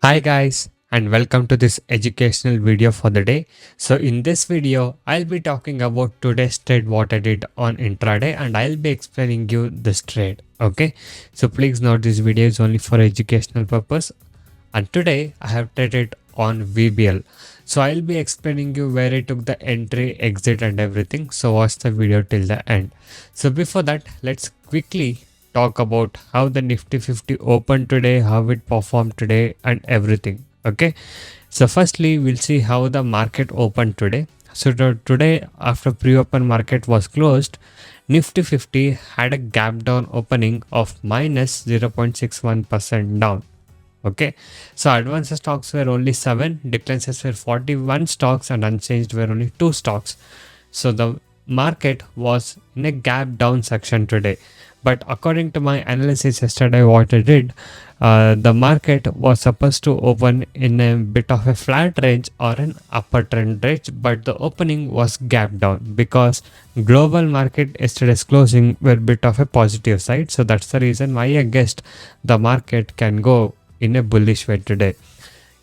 Hi guys, and welcome to this educational video for the day. So in this video, I'll be talking about today's trade what I did on intraday and I'll be explaining you this trade. Okay, so please note this video is only for educational purpose and today I have traded on VBL. So I'll be explaining you where I took the entry, exit and everything. So watch the video till the end. So before that, let's quickly talk about how the Nifty 50 opened today, how it performed today and everything. Okay. So firstly, we'll see how the market opened today. So today after pre-open market was closed, Nifty 50 had a gap down opening of minus 0.61% down. Okay, so advanced stocks were only 7, declines were 41 stocks, and unchanged were only 2 stocks. So the market was in a gap down section today. But according to my analysis yesterday, what I did, the market was supposed to open in a bit of a flat range or an upper trend range, but the opening was gap down because global market yesterday's closing were bit of a positive side. So that's the reason why I guessed the market can go in a bullish way today.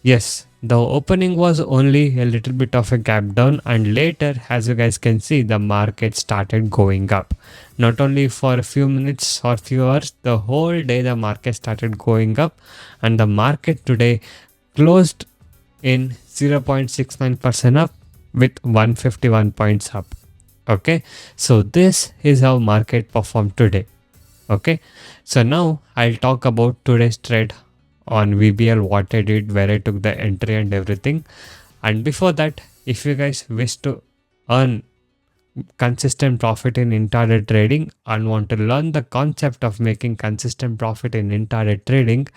Yes, the opening was only a little bit of a gap down, and later, as you guys can see, the market started going up. Not only for a few minutes or few hours, the whole day the market started going up, and the market today closed in 0.69% up with 151 points up. Okay, so this is how market performed today. Okay, so now I'll talk about today's trade on VBL, what I did, where I took the entry and everything. And before that, if you guys wish to earn consistent profit in intraday trading and want to learn the concept of making consistent profit in intraday trading,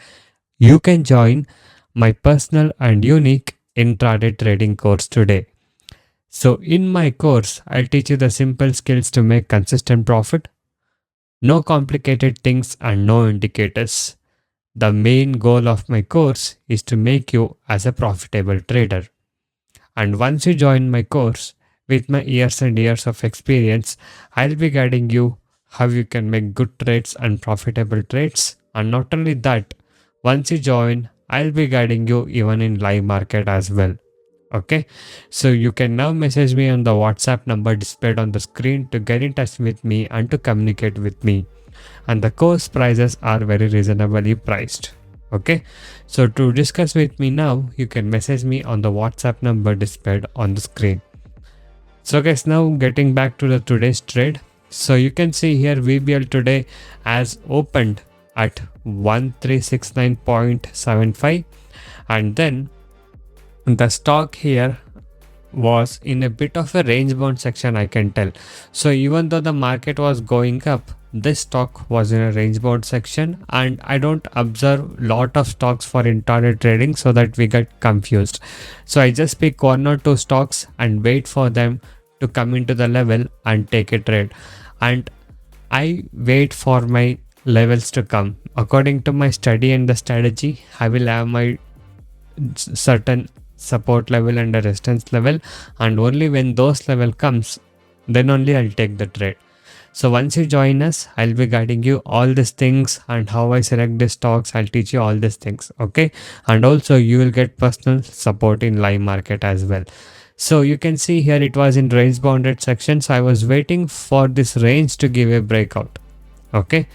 you can join my personal and unique intraday trading course today. So in my course, I'll teach you the simple skills to make consistent profit, no complicated things and no indicators. The main goal of my course is to make you as a profitable trader. And once you join my course, with my years and years of experience, I'll be guiding you how you can make good trades and profitable trades. And not only that, once you join, I'll be guiding you even in live market as well. Okay, so you can now message me on the WhatsApp number displayed on the screen to get in touch with me and to communicate with me, and the course prices are very reasonably priced. Okay, so to discuss with me now, you can message me on the WhatsApp number displayed on the screen. So guys, now getting back to the today's trade. So you can see here VBL today has opened at 1369.75, and then the stock here was in a bit of a range bound section, I can tell. So even though the market was going up, this stock was in a range bound section, and I don't observe lot of stocks for intraday trading so that we get confused. So I just pick 1 or 2 stocks and wait for them to come into the level and take a trade, and I wait for my levels to come. According to my study and the strategy, I will have my certain support level and a resistance level, and only when those level comes, then only I'll take the trade. So once you join us, I'll be guiding you all these things and how I select the stocks. I'll teach you all these things. Okay, and also you will get personal support in live market as well. So you can see here it was in range bounded section, so I was waiting for this range to give a breakout. Okay,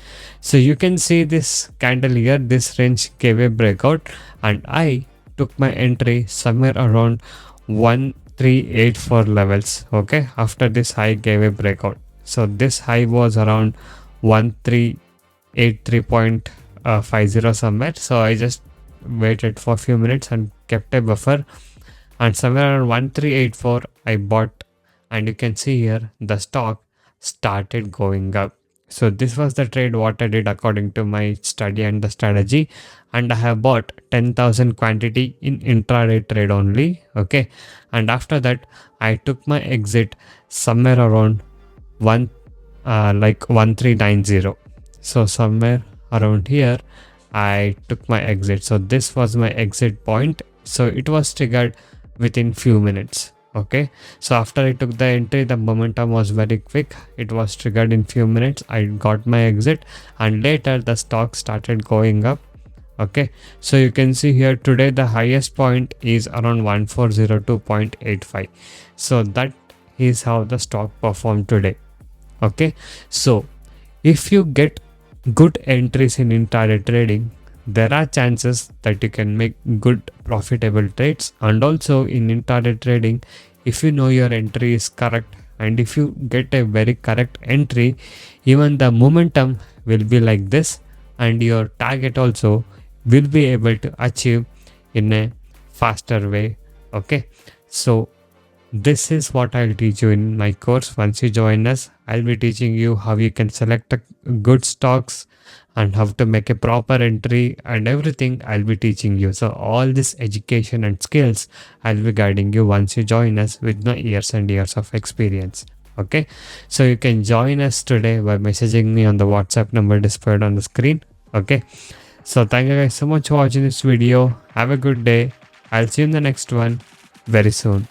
so you can see this candle here, this range gave a breakout, and I took my entry somewhere around 1384 levels. Okay, after this high gave a breakout. So this high was around 1383.50 somewhere. So I just waited for a few minutes and kept a buffer, and somewhere around 1384 I bought, and you can see here the stock started going up. So this was the trade what I did according to my study and the strategy, and I have bought 10,000 quantity in intraday trade only. Okay, and after that I took my exit somewhere around 1390. So somewhere around here I took my exit. So this was my exit point. So it was triggered within few minutes. Okay, so after I took the entry, the momentum was very quick. It was triggered in few minutes. I got my exit, and later the stock started going up, Okay, so you can see here today the highest point is around 1402.85. So that is how the stock performed today. Okay, so if you get good entries in intraday trading, there are chances that you can make good profitable trades. And also in intraday trading, if you know your entry is correct and if you get a very correct entry, even the momentum will be like this and your target also will be able to achieve in a faster way. Okay, so this is what I'll teach you in my course. Once you join us, I'll be teaching you how you can select a good stocks and how to make a proper entry and everything I'll be teaching you. So all this education and skills I'll be guiding you once you join us with no years and years of experience. Okay, so you can join us today by messaging me on the WhatsApp number displayed on the screen. Okay, so thank you guys so much for watching this video. Have a good day. I'll see you in the next one very soon.